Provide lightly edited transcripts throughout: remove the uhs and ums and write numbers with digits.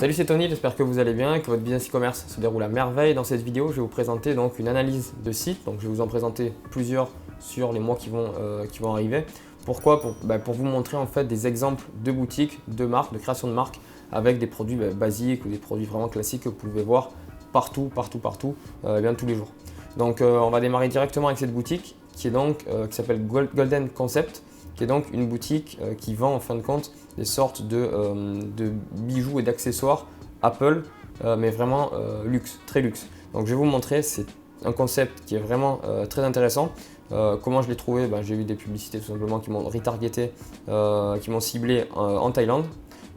Salut, c'est Tony, j'espère que vous allez bien et que votre business e-commerce se déroule à merveille. Dans cette vidéo, je vais vous présenter donc une analyse de site. Donc, je vais vous en présenter plusieurs sur les mois qui vont arriver. Pourquoi? Pour vous montrer en fait des exemples de boutiques, de marques, de création de marques avec des produits basiques ou des produits vraiment classiques que vous pouvez voir partout, bien tous les jours. Donc, on va démarrer directement avec cette boutique qui s'appelle Golden Concept, qui est donc une boutique qui vend en fin de compte des sortes de bijoux et d'accessoires Apple, mais vraiment luxe, très luxe. Donc je vais vous montrer, c'est un concept qui est vraiment très intéressant. Comment je l'ai trouvé? J'ai vu des publicités tout simplement qui m'ont retargeté, qui m'ont ciblé en Thaïlande.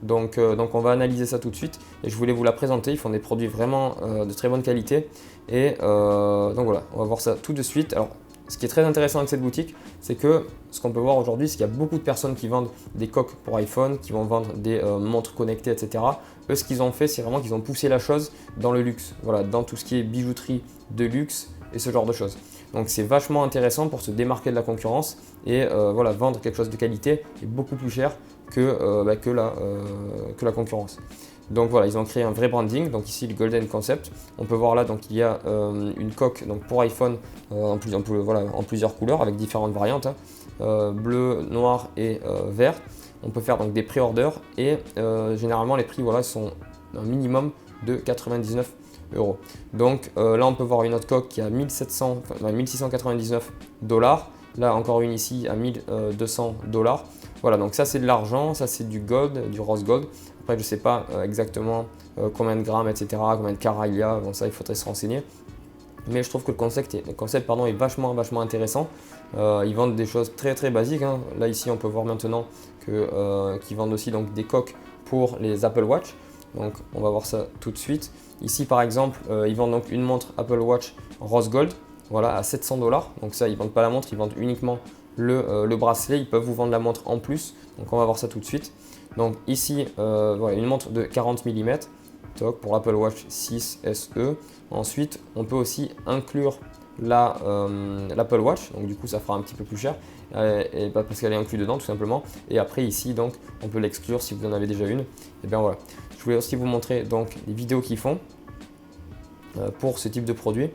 Donc on va analyser ça tout de suite et je voulais vous la présenter. Ils font des produits vraiment de très bonne qualité et donc voilà, on va voir ça tout de suite. Alors, ce qui est très intéressant avec cette boutique, c'est que ce qu'on peut voir aujourd'hui, c'est qu'il y a beaucoup de personnes qui vendent des coques pour iPhone, qui vont vendre des montres connectées, etc. Eux, ce qu'ils ont fait, c'est vraiment qu'ils ont poussé la chose dans le luxe, voilà, dans tout ce qui est bijouterie de luxe et ce genre de choses. Donc c'est vachement intéressant pour se démarquer de la concurrence et voilà, vendre quelque chose de qualité et beaucoup plus cher que la concurrence. Donc voilà, ils ont créé un vrai branding. Donc ici le Golden Concept, on peut voir là donc il y a une coque donc pour iPhone en plusieurs couleurs avec différentes variantes, bleu, noir et vert. On peut faire donc des pré-orders et généralement les prix sont un minimum de 99 €. Donc là on peut voir une autre coque qui est à 1699 $. Là encore une ici à 1200 $. Voilà, donc ça c'est de l'argent, ça c'est du gold, du rose gold. Après je ne sais pas exactement combien de grammes, etc., combien de carats il y a, bon ça il faudrait se renseigner. Mais je trouve que le concept est vachement intéressant. Ils vendent des choses très basiques, hein. Là ici on peut voir maintenant qu'ils vendent aussi donc, des coques pour les Apple Watch. Donc on va voir ça tout de suite. Ici par exemple, ils vendent donc une montre Apple Watch rose gold, voilà, à 700 $. Donc ça, ils ne vendent pas la montre, ils vendent uniquement le bracelet. Ils peuvent vous vendre la montre en plus. Donc on va voir ça tout de suite. Donc ici, voilà, une montre de 40 mm pour l'Apple Watch 6 SE. Ensuite, on peut aussi inclure l'Apple Watch. Donc du coup, ça fera un petit peu plus cher parce qu'elle est inclue dedans tout simplement. Et après ici, donc, on peut l'exclure si vous en avez déjà une. Et bien voilà. Je voulais aussi vous montrer donc les vidéos qu'ils font pour ce type de produit.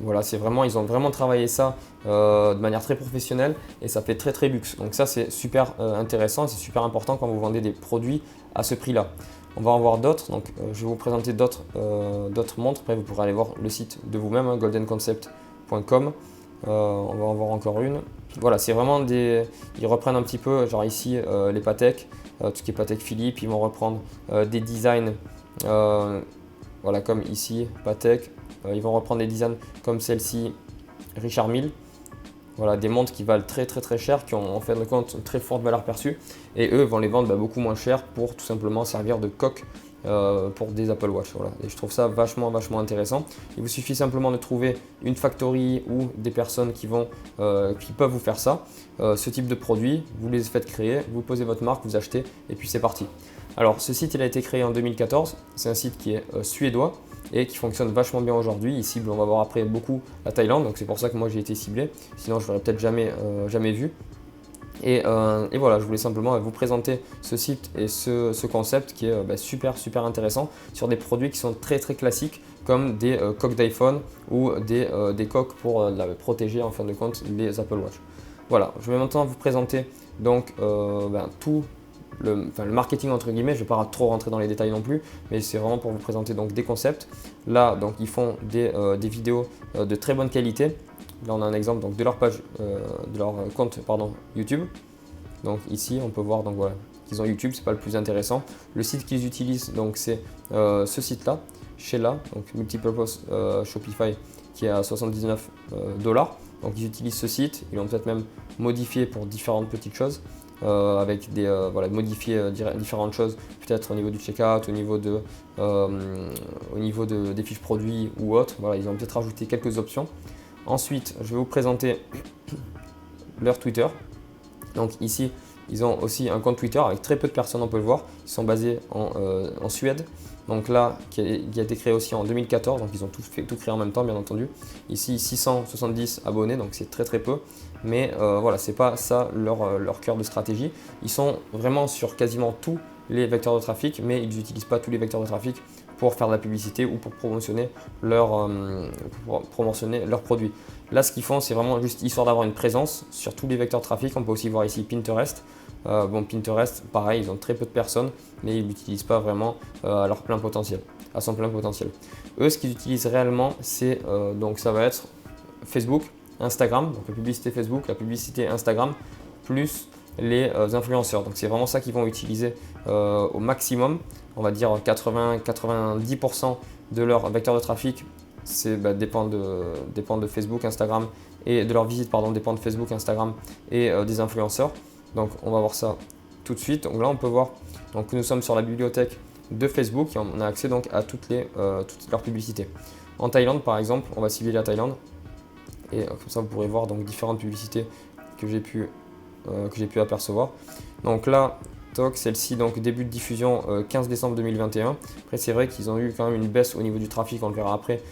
Voilà, ils ont vraiment travaillé ça de manière très professionnelle et ça fait très luxe. Donc ça c'est super intéressant, c'est super important quand vous vendez des produits à ce prix-là. On va en voir d'autres, donc je vais vous présenter d'autres montres. Après vous pourrez aller voir le site de vous-même, hein, goldenconcept.com. On va en voir encore une. Voilà, c'est vraiment ils reprennent un petit peu, genre ici les Patek, tout ce qui est Patek Philippe, ils vont reprendre des designs, voilà comme ici Patek. Ils vont reprendre des designs comme celle-ci, Richard Mille. Voilà, des montres qui valent très cher, qui ont en fin de compte une très forte valeur perçue. Et eux vont les vendre beaucoup moins cher pour tout simplement servir de coque pour des Apple Watch. Voilà. Et je trouve ça vachement intéressant. Il vous suffit simplement de trouver une factory ou des personnes qui peuvent vous faire ça. Ce type de produit, vous les faites créer, vous posez votre marque, vous achetez et puis c'est parti. Alors ce site il a été créé en 2014, c'est un site qui est suédois et qui fonctionne vachement bien aujourd'hui. Il cible, on va voir après, beaucoup la Thaïlande, donc c'est pour ça que moi j'ai été ciblé, sinon je l'aurais peut-être jamais vu. Et voilà, je voulais simplement vous présenter ce site et ce concept qui est super intéressant sur des produits qui sont très classiques comme des coques d'iPhone ou des coques pour protéger en fin de compte les Apple Watch. Voilà, je vais maintenant vous présenter donc tout le marketing entre guillemets. Je ne vais pas trop rentrer dans les détails non plus, mais c'est vraiment pour vous présenter donc des concepts. Là, donc ils font des vidéos de très bonne qualité. Là, on a un exemple donc, de leur page, de leur compte YouTube. Donc ici, on peut voir donc voilà qu'ils ont YouTube, c'est pas le plus intéressant. Le site qu'ils utilisent donc c'est ce site-là, Sheela, donc Multipurpose Shopify, qui est à 79 $. Donc ils utilisent ce site, ils l'ont peut-être même modifié pour différentes petites choses. Avec modifier différentes choses, peut-être au niveau du checkout, au niveau des fiches produits ou autre. Voilà, ils ont peut-être rajouté quelques options. Ensuite, je vais vous présenter leur Twitter. Donc ici, ils ont aussi un compte Twitter avec très peu de personnes, on peut le voir. Ils sont basés en Suède. Donc là, qui a été créé aussi en 2014, donc ils ont tout créé en même temps, bien entendu. Ici, 670 abonnés, donc c'est très peu. Mais voilà, c'est pas ça leur cœur de stratégie. Ils sont vraiment sur quasiment tous les vecteurs de trafic, mais ils n'utilisent pas tous les vecteurs de trafic pour faire de la publicité ou pour promotionner leurs produits. Là, ce qu'ils font, c'est vraiment juste histoire d'avoir une présence sur tous les vecteurs de trafic. On peut aussi voir ici Pinterest. Pinterest, pareil, ils ont très peu de personnes, mais ils l'utilisent pas vraiment à leur plein potentiel, à son plein potentiel. Eux, ce qu'ils utilisent réellement, c'est donc ça va être Facebook, Instagram, donc la publicité Facebook, la publicité Instagram, plus les influenceurs. Donc c'est vraiment ça qu'ils vont utiliser au maximum. On va dire 80-90% de leur vecteur de trafic dépend de Facebook, Instagram et de leur visite, dépend de Facebook, Instagram et des influenceurs. Donc on va voir ça tout de suite. Donc là on peut voir que nous sommes sur la bibliothèque de Facebook et on a accès donc à toutes leurs publicités. En Thaïlande par exemple, on va cibler la Thaïlande et comme ça vous pourrez voir donc différentes publicités que j'ai pu apercevoir. Donc là, celle-ci, donc début de diffusion 15 décembre 2021. Après, c'est vrai qu'ils ont eu quand même une baisse au niveau du trafic, on le verra après,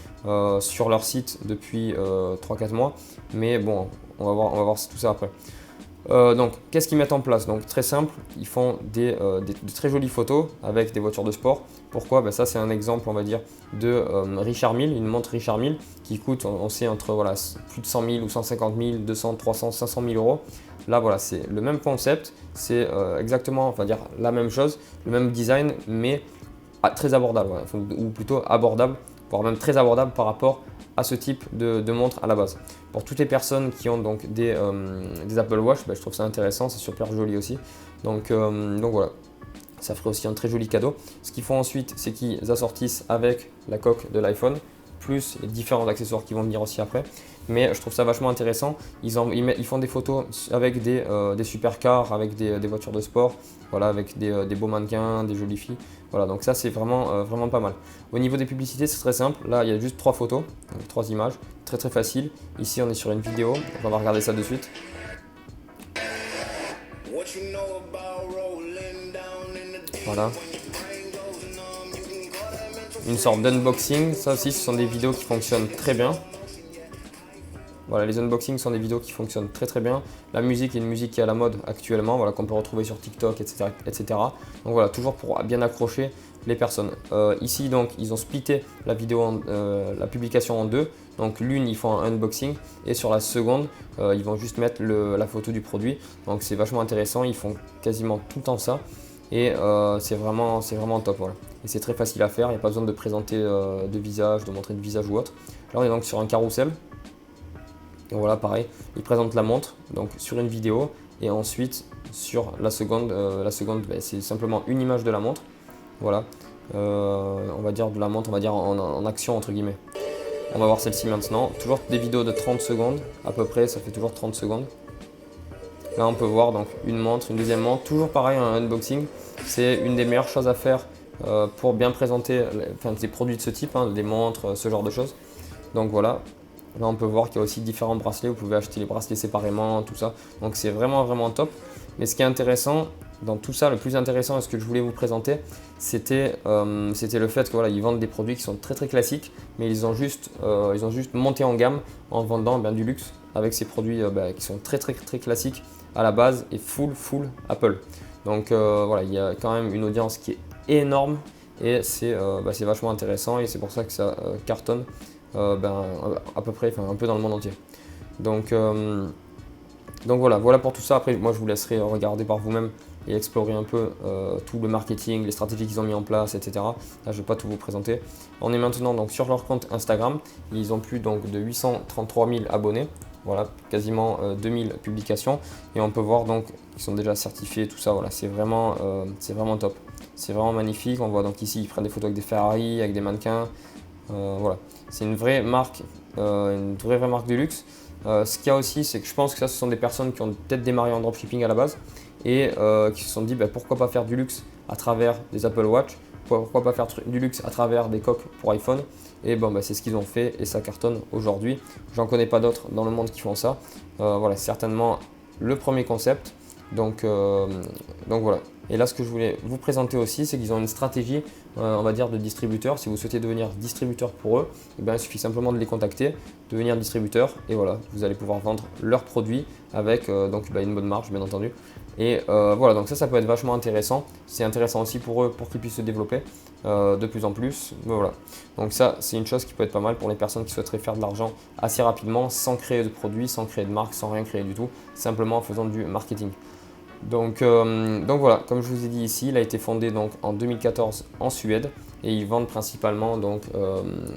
sur leur site depuis 3-4 mois. Mais bon, on va voir tout ça après. Donc, qu'est-ce qu'ils mettent en place? Donc, très simple, ils font de très jolies photos avec des voitures de sport. Pourquoi? Ça, c'est un exemple, on va dire, de Richard Mille, une montre Richard Mille qui coûte, on sait, entre plus de 100 000 ou 150 000, 200, 300, 500 000 euros. Là, voilà, c'est le même concept, c'est exactement, on va dire, la même chose, le même design, mais très abordable, ou plutôt abordable, voire même très abordable par rapport à ce type de montre à la base. Pour toutes les personnes qui ont donc des Apple Watch, je trouve ça intéressant, c'est super joli aussi. Donc voilà, ça ferait aussi un très joli cadeau. Ce qu'ils font ensuite, c'est qu'ils assortissent avec la coque de l'iPhone, plus les différents accessoires qui vont venir aussi après. Mais je trouve ça vachement intéressant. Ils font des photos avec des supercars, avec des voitures de sport, voilà, avec des beaux mannequins, des jolies filles. Voilà, donc ça c'est vraiment pas mal. Au niveau des publicités, c'est très simple. Là, il y a juste 3 photos, donc 3 images, très très facile. Ici, on est sur une vidéo, donc on va regarder ça de suite. Voilà. Une sorte d'unboxing, ça aussi ce sont des vidéos qui fonctionnent très bien. Voilà, les unboxings sont des vidéos qui fonctionnent très très bien. La musique est une musique qui est à la mode actuellement, voilà, qu'on peut retrouver sur TikTok, etc., etc. Donc voilà, toujours pour bien accrocher les personnes. Ici donc, ils ont splitté la publication en deux. Donc l'une, ils font un unboxing et sur la seconde, ils vont juste mettre la photo du produit. Donc c'est vachement intéressant, ils font quasiment tout le temps ça. Et c'est vraiment top, voilà. Et c'est très facile à faire, il n'y a pas besoin de présenter de visage, de montrer de visage ou autre. Là on est donc sur un carrousel. Donc voilà, pareil, ils présentent la montre donc sur une vidéo et ensuite sur la seconde, c'est simplement une image de la montre. Voilà, on va dire de la montre, on va dire en action entre guillemets. On va voir celle-ci maintenant. Toujours des vidéos de 30 secondes à peu près, ça fait toujours 30 secondes. Là on peut voir donc une montre, une deuxième montre, toujours pareil un unboxing. C'est une des meilleures choses à faire pour bien présenter des produits de ce type, des montres, ce genre de choses. Donc voilà. Là, on peut voir qu'il y a aussi différents bracelets. Vous pouvez acheter les bracelets séparément, tout ça. Donc, c'est vraiment top. Mais ce qui est intéressant dans tout ça, le plus intéressant et ce que je voulais vous présenter, c'était le fait que voilà, ils vendent des produits qui sont très très classiques, mais ils ont juste monté en gamme en vendant du luxe avec ces produits qui sont très très très classiques à la base et full Apple. Donc voilà, il y a quand même une audience qui est énorme et c'est vachement intéressant et c'est pour ça que ça cartonne. À peu près, un peu dans le monde entier. Donc voilà pour tout ça. Après, moi, je vous laisserai regarder par vous-même et explorer un peu tout le marketing, les stratégies qu'ils ont mis en place, etc. Là, je ne vais pas tout vous présenter. On est maintenant donc sur leur compte Instagram. Ils ont plus donc de 833 000 abonnés. Voilà, quasiment 2000 publications. Et on peut voir donc qu'ils sont déjà certifiés, tout ça. Voilà, c'est vraiment top. C'est vraiment magnifique. On voit donc ici, ils prennent des photos avec des Ferrari, avec des mannequins. Voilà, c'est une vraie marque de luxe. Ce qu'il y a aussi, c'est que je pense que ce sont des personnes qui ont peut-être démarré en dropshipping à la base et qui se sont dit pourquoi pas faire du luxe à travers des Apple Watch, pourquoi pas faire du luxe à travers des coques pour iPhone. Et c'est ce qu'ils ont fait et ça cartonne aujourd'hui. J'en connais pas d'autres dans le monde qui font ça. Voilà, certainement le premier concept. Donc voilà. Et là, ce que je voulais vous présenter aussi, c'est qu'ils ont une stratégie, on va dire, de distributeur. Si vous souhaitez devenir distributeur pour eux, il suffit simplement de les contacter, devenir distributeur, et voilà, vous allez pouvoir vendre leurs produits avec une bonne marge, bien entendu. Et voilà, donc ça peut être vachement intéressant. C'est intéressant aussi pour eux, pour qu'ils puissent se développer de plus en plus. Voilà. Donc ça, c'est une chose qui peut être pas mal pour les personnes qui souhaiteraient faire de l'argent assez rapidement, sans créer de produits, sans créer de marque, sans rien créer du tout, simplement en faisant du marketing. Donc voilà, comme je vous ai dit ici, il a été fondé donc en 2014 en Suède et ils vendent principalement donc,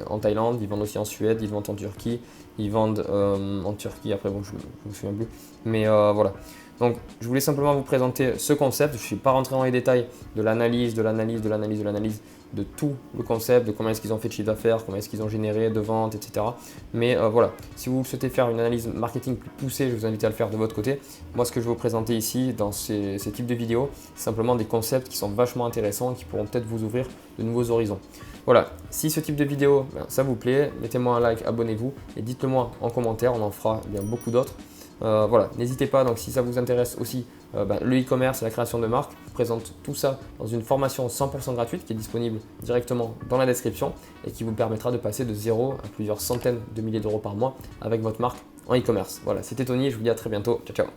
en Thaïlande, ils vendent aussi en Suède, ils vendent en Turquie, ils vendent en Turquie, après bon, je ne me souviens plus, mais voilà. Donc je voulais simplement vous présenter ce concept, je ne suis pas rentré dans les détails de l'analyse, de tout le concept, de combien est-ce qu'ils ont fait de chiffre d'affaires, combien est-ce qu'ils ont généré de ventes, etc. Mais voilà, si vous souhaitez faire une analyse marketing plus poussée, je vous invite à le faire de votre côté. Moi, ce que je vais vous présenter ici dans ces types de vidéos, c'est simplement des concepts qui sont vachement intéressants et qui pourront peut-être vous ouvrir de nouveaux horizons. Voilà, si ce type de vidéo, ça vous plaît, mettez-moi un like, abonnez-vous et dites-le moi en commentaire, on en fera bien beaucoup d'autres. Voilà, n'hésitez pas, donc si ça vous intéresse aussi, le e-commerce et la création de marques, je présente tout ça dans une formation 100% gratuite qui est disponible directement dans la description et qui vous permettra de passer de 0 à plusieurs centaines de milliers d'euros par mois avec votre marque en e-commerce. Voilà, c'était Tony, je vous dis à très bientôt, ciao ciao.